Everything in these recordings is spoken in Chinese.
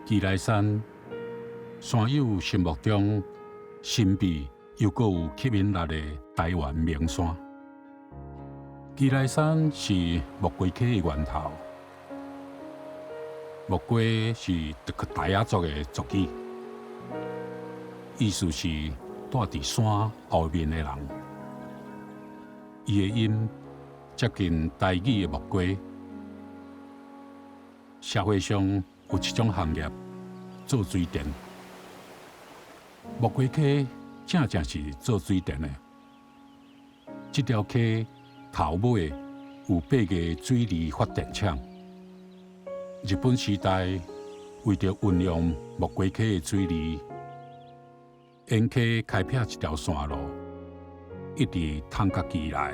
奇莱山，山友心目中神秘又阁有吸引力的台湾名山。奇莱山是木瓜溪的源头，木瓜是德克达雅族的族语，意思是住伫山后面的人。伊的音接近台语的木瓜。社会上有一种行业做水电，木瓜溪正是做水电的。这条溪头尾有8个水利发电厂。日本时代为着运用木瓜溪的水利，沿溪开辟一条线路，一直通到期来，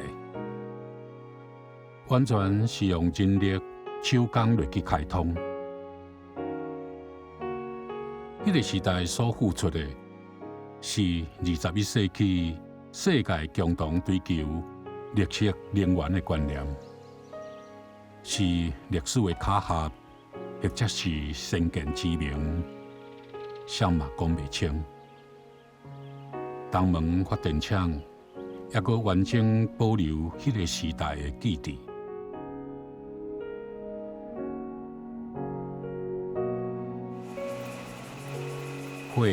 完全是用人力手工落去开通。迄个时代所付出的，是21世纪世界共同追求绿色能源的观念，是历史的巧合，或者是先见之明，谁嘛讲袂清。东门发电厂也阁完整保留迄个时代的记忆。火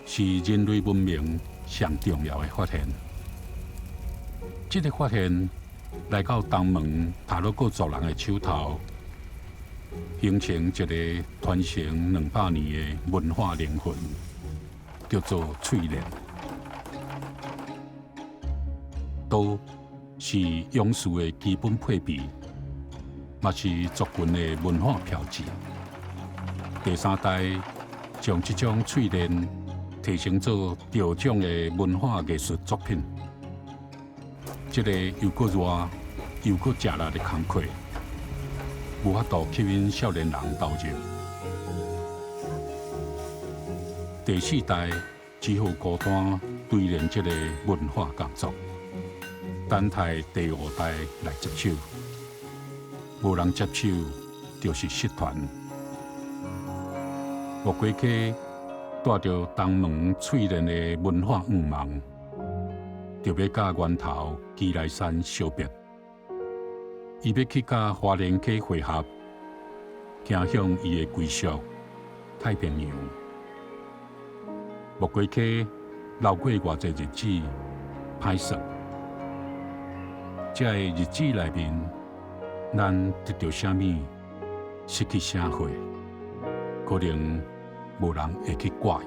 是人类文明上重要的发现。这个发现来到东门塔洛克族人的手头，形成一个传承200年的文化灵魂，叫做淬炼。刀是勇士的基本配备，也是族群的文化标志。第3代将这种淬炼提升做着种的文化艺术作品。这个又搁热又搁吃力的工课，无法度吸引少年人投入。第4代只好孤单堆练这个文化工作，等待第5代来接手。无人接手，就是失传。木瓜溪带着东门淬炼的文化愿望，就要甲源头奇莱山相别。伊要去甲花莲溪会合，行向伊的归宿太平洋。木瓜溪流过偌济日子，歹算。这个日子内面，咱得到啥物，失去啥货，可能无人会去怪伊。